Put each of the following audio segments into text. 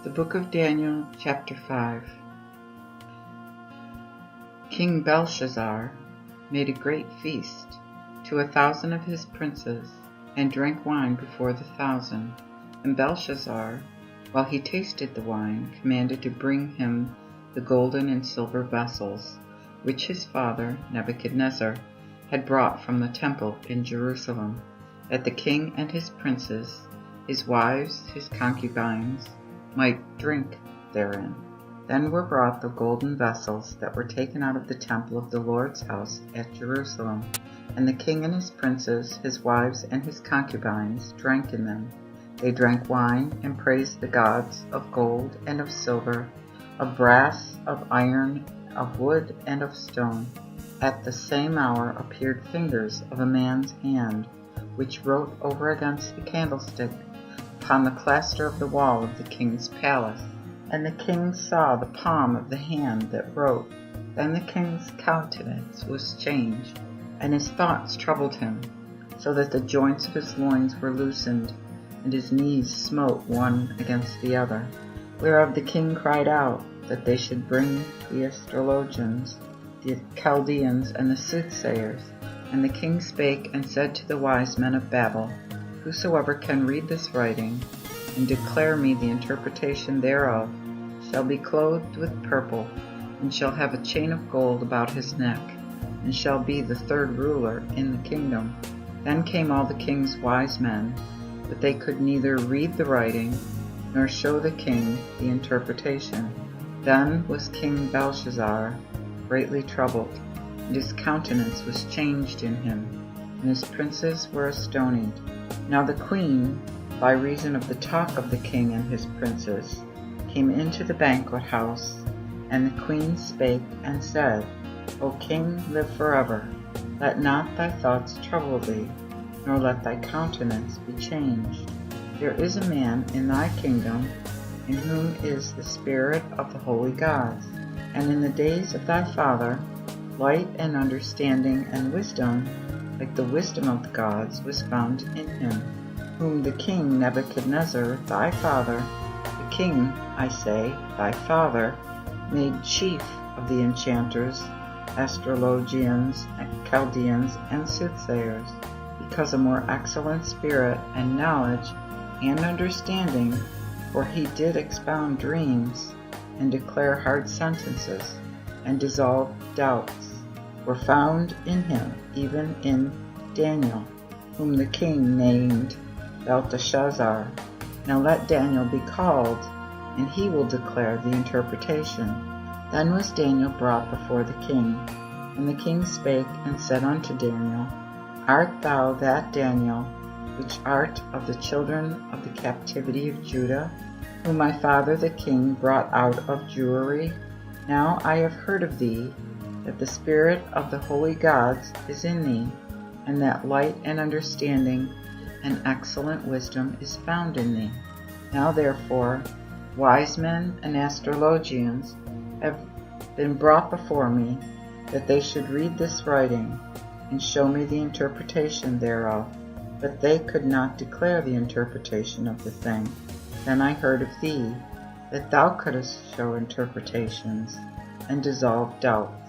The Book of Daniel, Chapter 5. King Belshazzar made a great feast to 1,000 of his princes, and drank wine before the 1,000. And Belshazzar, while he tasted the wine, commanded to bring him the golden and silver vessels, which his father Nebuchadnezzar had brought from the temple in Jerusalem, that the king and his princes, his wives, his concubines, might drink therein. Then were brought the golden vessels that were taken out of the temple of the Lord's house at Jerusalem, and the king and his princes, his wives, and his concubines drank in them. They drank wine and praised the gods of gold and of silver, of brass, of iron, of wood, and of stone. At the same hour appeared fingers of a man's hand, which wrote over against the candlestick upon the plaster of the wall of the king's palace. And the king saw the palm of the hand that wrote. Then the king's countenance was changed, and his thoughts troubled him, so that the joints of his loins were loosened, and his knees smote one against the other. Whereof the king cried out that they should bring the astrologians, the Chaldeans, and the soothsayers. And the king spake and said to the wise men of Babel, Whosoever can read this writing, and declare me the interpretation thereof, shall be clothed with purple, and shall have a chain of gold about his neck, and shall be the third ruler in the kingdom. Then came all the king's wise men, but they could neither read the writing, nor show the king the interpretation. Then was King Belshazzar greatly troubled, and his countenance was changed in him, and his princes were astonied. Now the queen, by reason of the talk of the king and his princes, came into the banquet house, and the queen spake and said, O king, live forever. Let not thy thoughts trouble thee, nor let thy countenance be changed. There is a man in thy kingdom, in whom is the spirit of the holy gods, and in the days of thy father light and understanding and wisdom, like the wisdom of the gods, was found in him, whom the king Nebuchadnezzar thy father, the king, I say, thy father, made chief of the enchanters, astrologians, Chaldeans, and soothsayers, because a more excellent spirit and knowledge and understanding, for he did expound dreams, and declare hard sentences, and dissolve doubts, were found in him, even in Daniel, whom the king named Belteshazzar. Now let Daniel be called, and he will declare the interpretation. Then was Daniel brought before the king, and the king spake and said unto Daniel, Art thou that Daniel, which art of the children of the captivity of Judah, whom my father the king brought out of Jewry? Now I have heard of thee, that the spirit of the holy gods is in thee, and that light and understanding and excellent wisdom is found in thee. Now therefore wise men and astrologians have been brought before me, that they should read this writing, and show me the interpretation thereof. But they could not declare the interpretation of the thing. Then I heard of thee, that thou couldst show interpretations, and dissolve doubts.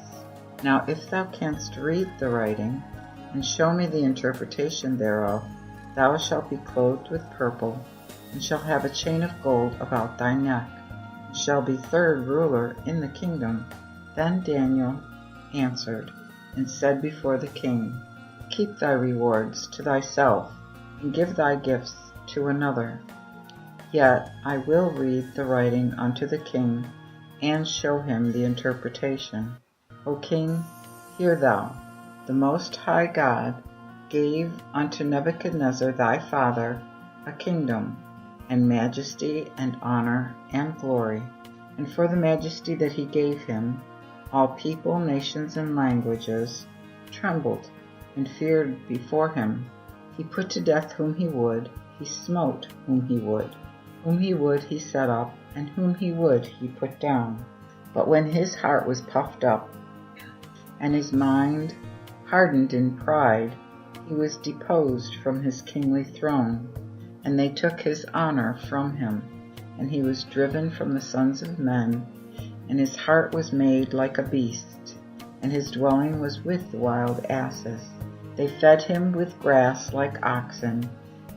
Now if thou canst read the writing, and show me the interpretation thereof, thou shalt be clothed with purple, and shalt have a chain of gold about thy neck, and shalt be third ruler in the kingdom. Then Daniel answered, and said before the king, Keep thy rewards to thyself, and give thy gifts to another. Yet I will read the writing unto the king, and show him the interpretation. O king, hear thou. The Most High God gave unto Nebuchadnezzar thy father a kingdom, and majesty, and honor, and glory. And for the majesty that he gave him, all people, nations, and languages trembled and feared before him. He put to death whom he would, he smote whom he would. Whom he would he set up, and whom he would he put down. But when his heart was puffed up, and his mind hardened in pride, he was deposed from his kingly throne, and they took his honor from him. and he was driven from the sons of men, and his heart was made like a beast, and his dwelling was with the wild asses. They fed him with grass like oxen,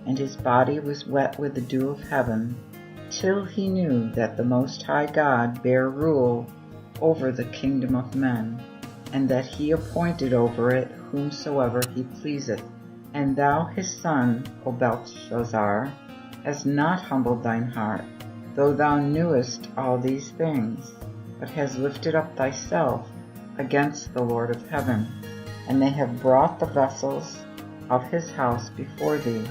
and his body was wet with the dew of heaven, till he knew that the Most High God bare rule over the kingdom of men, and that he appointed over it whomsoever he pleaseth. And thou his son, O Belshazzar, hast not humbled thine heart, though thou knewest all these things, but hast lifted up thyself against the Lord of heaven. And they have brought the vessels of his house before thee,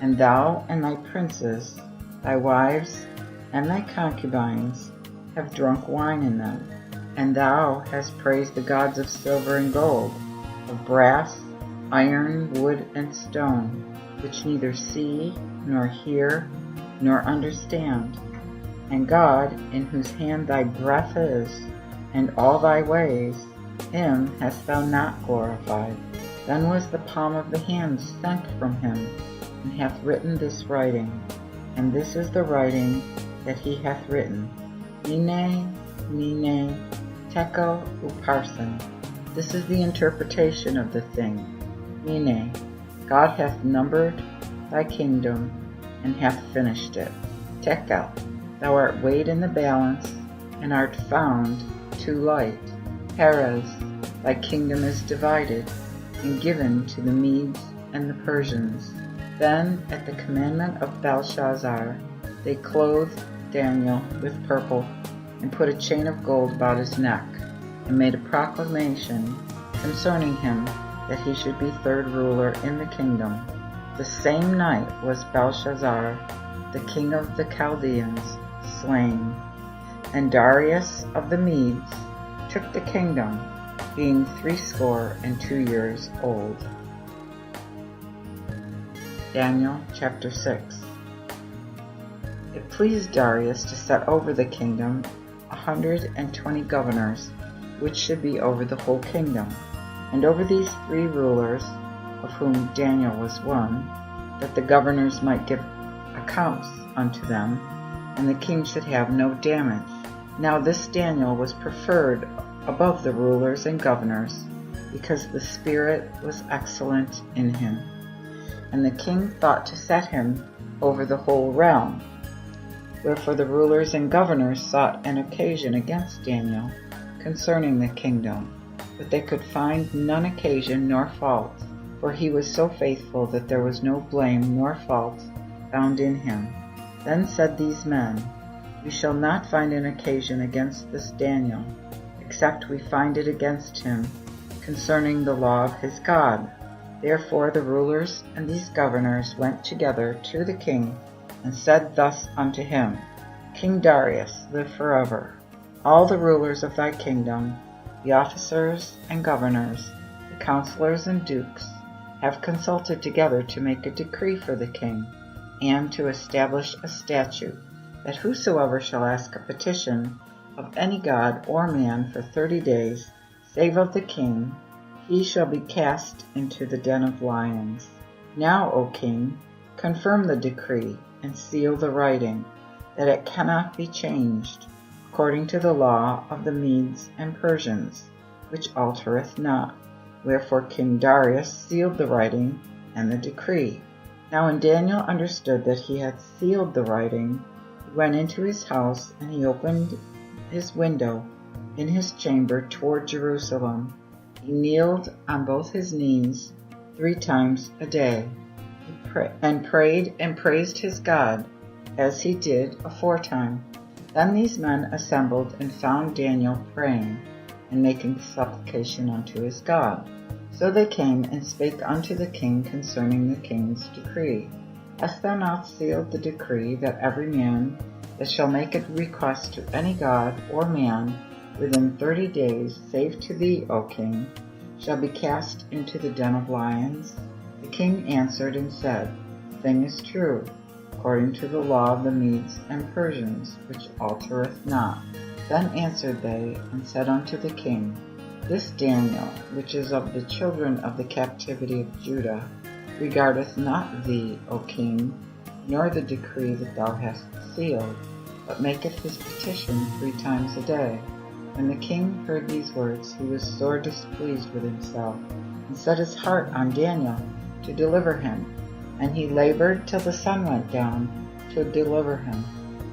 and thou and thy princes, thy wives, and thy concubines have drunk wine in them. And thou hast praised the gods of silver and gold, of brass, iron, wood, and stone, which neither see, nor hear, nor understand. And God, in whose hand thy breath is, and all thy ways, him hast thou not glorified. Then was the palm of the hand sent from him, and hath written this writing. And this is the writing that he hath written: Mene, Mene, Tekel Upharsin. This is the interpretation of the thing. Mene, God hath numbered thy kingdom, and hath finished it. Tekel, thou art weighed in the balance, and art found too light. Peres, thy kingdom is divided, and given to the Medes and the Persians. Then, at the commandment of Belshazzar, they clothed Daniel with purple, and put a chain of gold about his neck, and made a proclamation concerning him, that he should be third ruler in the kingdom. The same night was Belshazzar, the king of the Chaldeans, slain, and Darius of the Medes took the kingdom, being 62 years old. Daniel chapter 6. It pleased Darius to set over the kingdom 120 governors, which should be over the whole kingdom, and over these 3 rulers, of whom Daniel was one, that the governors might give accounts unto them, and the king should have no damage. Now this Daniel was preferred above the rulers and governors, because the spirit was excellent in him. And the king thought to set him over the whole realm. Wherefore the rulers and governors sought an occasion against Daniel concerning the kingdom, but they could find none occasion nor fault, for he was so faithful that there was no blame nor fault found in him. Then said these men, We shall not find an occasion against this Daniel, except we find it against him concerning the law of his God. Therefore the rulers and these governors went together to the king, and said thus unto him, King Darius, live forever. All the rulers of thy kingdom, the officers and governors, the counselors and dukes, have consulted together to make a decree for the king, and to establish a statute, that whosoever shall ask a petition of any god or man for 30 days, save of the king, he shall be cast into the den of lions. Now, O king, confirm the decree, and seal the writing, that it cannot be changed, according to the law of the Medes and Persians, which altereth not. Wherefore King Darius sealed the writing and the decree. Now when Daniel understood that he had sealed the writing, he went into his house, and he opened his window in his chamber toward Jerusalem. He kneeled on both his knees 3 times a day, and prayed and praised his God, as he did aforetime. Then these men assembled, and found Daniel praying, and making supplication unto his God. So they came and spake unto the king concerning the king's decree. Hast thou not sealed the decree, that every man that shall make a request to any god or man within 30 days, save to thee, O king, shall be cast into the den of lions? The king answered and said, The thing is true, according to the law of the Medes and Persians, which altereth not. Then answered they, and said unto the king, This Daniel, which is of the children of the captivity of Judah, regardeth not thee, O king, nor the decree that thou hast sealed, but maketh his petition 3 times a day. When the king heard these words, he was sore displeased with himself, and set his heart on Daniel to deliver him. And he labored till the sun went down to deliver him.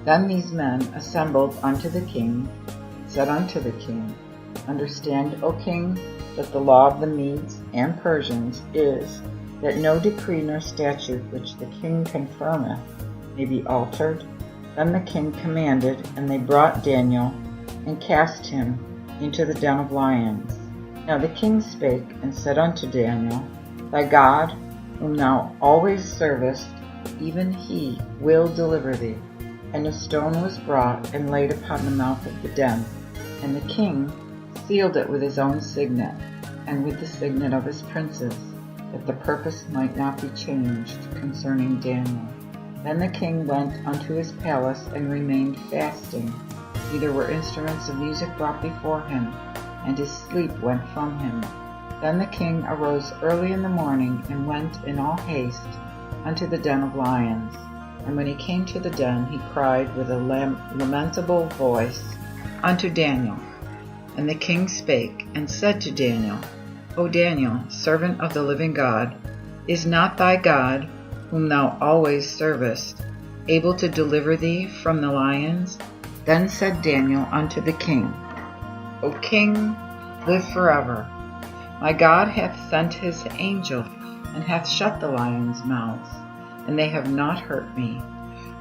Then these men assembled unto the king, said unto the king, Understand, O king, that the law of the Medes and Persians is, that no decree nor statute which the king confirmeth may be altered. Then the king commanded, and they brought Daniel, and cast him into the den of lions. Now the king spake, and said unto Daniel, Thy God, whom thou always servest, even he will deliver thee. And a stone was brought, and laid upon the mouth of the den. And the king sealed it with his own signet, and with the signet of his princes, that the purpose might not be changed concerning Daniel. Then the king went unto his palace, and remained fasting. Neither were instruments of music brought before him, and his sleep went from him. Then the king arose early in the morning, and went in all haste unto the den of lions. And when he came to the den, he cried with a lamentable voice unto Daniel. And the king spake, and said to Daniel, O Daniel, servant of the living God, is not thy God, whom thou always servest, able to deliver thee from the lions? Then said Daniel unto the king, O king, live forever. My God hath sent his angel, and hath shut the lions' mouths, and they have not hurt me.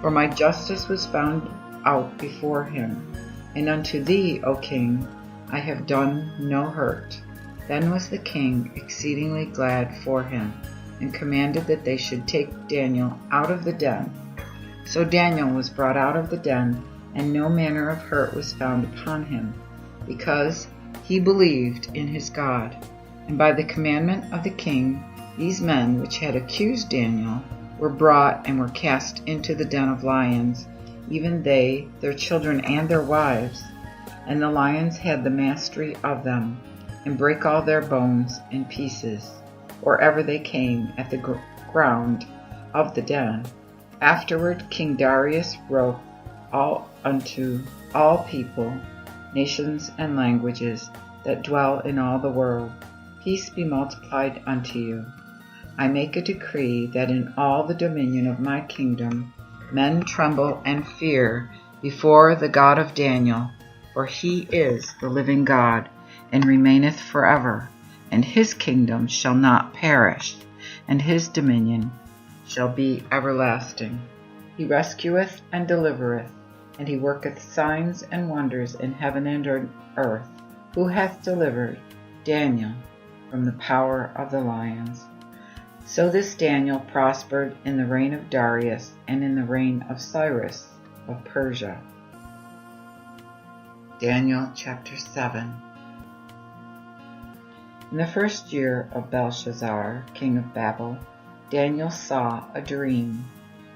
For my justice was found out before him, and unto thee, O king, I have done no hurt. Then was the king exceedingly glad for him, and commanded that they should take Daniel out of the den. So Daniel was brought out of the den, and no manner of hurt was found upon him, because he believed in his God. And by the commandment of the king, these men which had accused Daniel were brought and were cast into the den of lions, even they, their children, and their wives. And the lions had the mastery of them, and brake all their bones in pieces, or ever they came at the ground of the den. Afterward King Darius wrote unto all people, nations, and languages that dwell in all the world, Peace be multiplied unto you. I make a decree that in all the dominion of my kingdom men tremble and fear before the God of Daniel, for he is the living God, and remaineth forever, and his kingdom shall not perish, and his dominion shall be everlasting. He rescueth and delivereth, and he worketh signs and wonders in heaven and on earth, who hath delivered Daniel from the power of the lions. So this Daniel prospered in the reign of Darius and in the reign of Cyrus of Persia. Daniel chapter 7. In the first year of Belshazzar, king of Babel, Daniel saw a dream,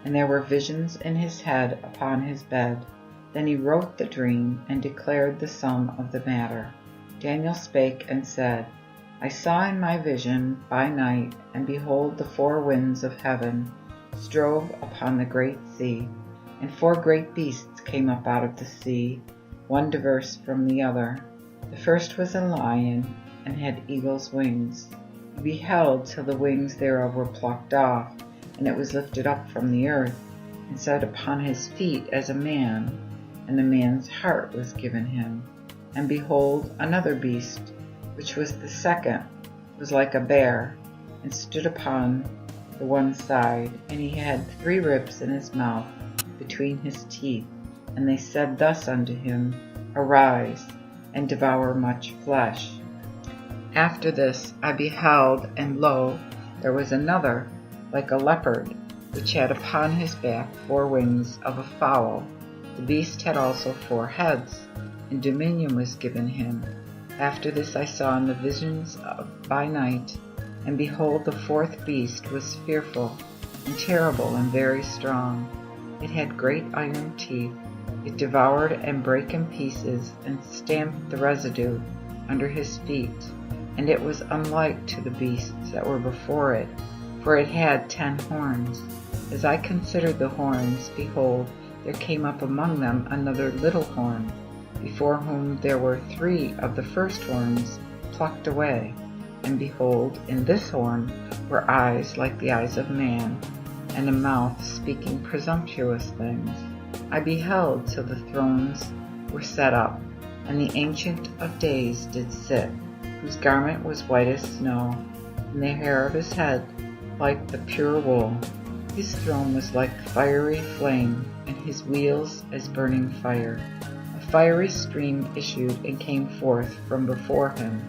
and there were visions in his head upon his bed. Then he wrote the dream and declared the sum of the matter. Daniel spake and said, I saw in my vision by night, and behold, the 4 winds of heaven strove upon the great sea, and 4 great beasts came up out of the sea, one diverse from the other. The first was a lion, and had eagle's wings. He beheld till the wings thereof were plucked off, and it was lifted up from the earth, and sat upon his feet as a man, and a man's heart was given him. And behold, another beast, which was the second, was like a bear, and stood upon the one side, and he had 3 ribs in his mouth between his teeth. And they said thus unto him, Arise, and devour much flesh. After this I beheld, and lo, there was another, like a leopard, which had upon his back 4 wings of a fowl. The beast had also 4 heads, and dominion was given him. After this I saw in the visions by night, and behold, the 4th beast was fearful, and terrible, and very strong. It had great iron teeth. It devoured and brake in pieces, and stamped the residue under his feet. And it was unlike to the beasts that were before it, for it had 10 horns. As I considered the horns, behold, there came up among them another little horn, before whom there were 3 of the first horns plucked away. And behold, in this horn were eyes like the eyes of man, and a mouth speaking presumptuous things. I beheld till the thrones were set up, and the Ancient of Days did sit, whose garment was white as snow, and the hair of his head like the pure wool. His throne was like fiery flame, and his wheels as burning fire. A fiery stream issued and came forth from before him.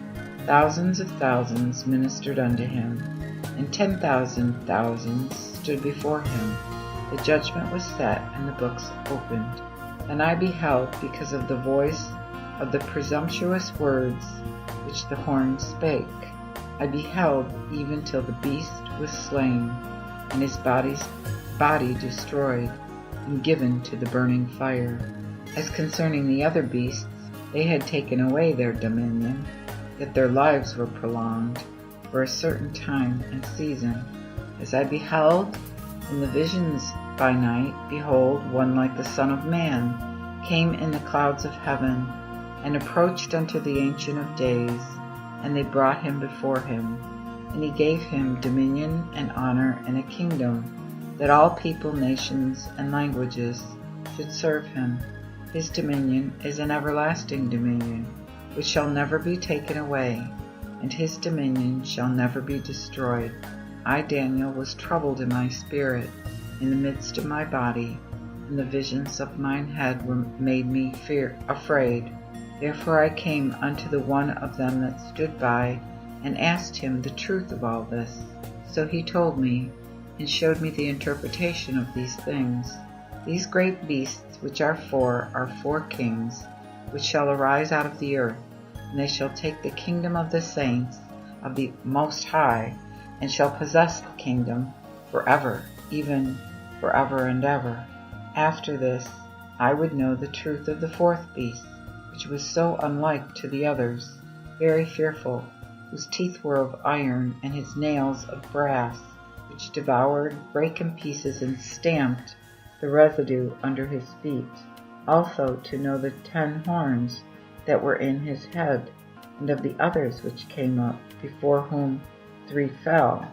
Thousands of thousands ministered unto him, and 10,000 thousands stood before him. The judgment was set, and the books opened. And I beheld, because of the voice of the presumptuous words which the horn spake. I beheld even till the beast was slain, and his body destroyed, and given to the burning fire. As concerning the other beasts, they had taken away their dominion, yet their lives were prolonged for a certain time and season. As I beheld in the visions by night, behold, one like the Son of Man came in the clouds of heaven, and approached unto the Ancient of Days, and they brought him before him. And he gave him dominion and honor and a kingdom, that all people, nations, and languages should serve him. His dominion is an everlasting dominion, which shall never be taken away, and his dominion shall never be destroyed. I, Daniel, was troubled in my spirit, in the midst of my body, and the visions of mine head made me afraid. Therefore I came unto the one of them that stood by, and asked him the truth of all this. So he told me, and showed me the interpretation of these things. These great beasts which are 4 kings, which shall arise out of the earth, and they shall take the kingdom of the saints of the Most High, and shall possess the kingdom forever, even forever and ever. After this I would know the truth of the 4th beast, which was so unlike to the others, very fearful, whose teeth were of iron, and his nails of brass, which devoured, brake in pieces, and stamped the residue under his feet. Also to know the 10 horns that were in his head, and of the others which came up, before whom 3 fell,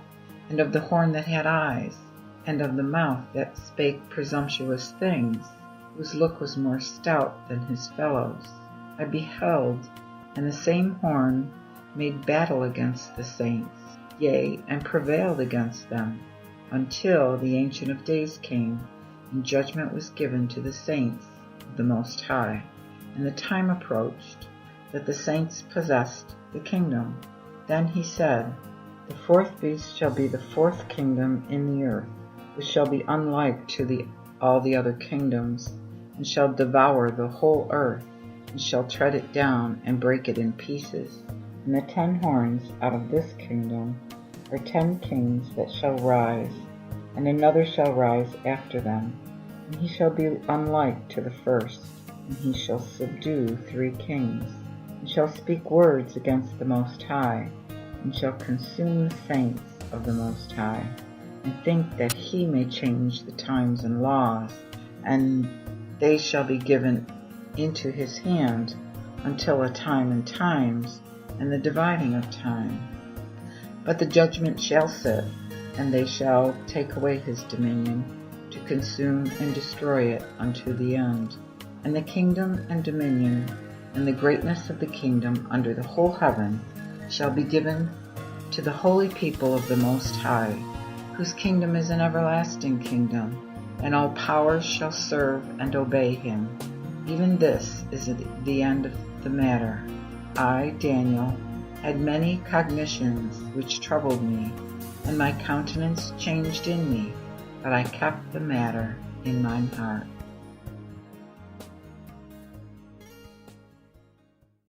and of the horn that had eyes, and of the mouth that spake presumptuous things, whose look was more stout than his fellows. I beheld, and the same horn made battle against the saints, yea, and prevailed against them, until the Ancient of Days came, and judgment was given to the saints of the Most High. And the time approached that the saints possessed the kingdom. Then he said, The 4th beast shall be the 4th kingdom in the earth, which shall be unlike to all the other kingdoms, and shall devour the whole earth, and shall tread it down, and break it in pieces. And the 10 horns out of this kingdom are 10 kings that shall rise, and another shall rise after them, and he shall be unlike to the first, and he shall subdue 3 kings, and shall speak words against the Most High, and shall consume the saints of the Most High, and think that he may change the times and laws, and they shall be given into his hand until a time and times, and the dividing of time. But the judgment shall sit, and they shall take away his dominion, to consume and destroy it unto the end. And the kingdom and dominion, and the greatness of the kingdom under the whole heaven, shall be given to the holy people of the Most High, whose kingdom is an everlasting kingdom, and all powers shall serve and obey him. Even this is the end of the matter. I, Daniel, had many cognitions which troubled me, and my countenance changed in me, but I kept the matter in mine heart.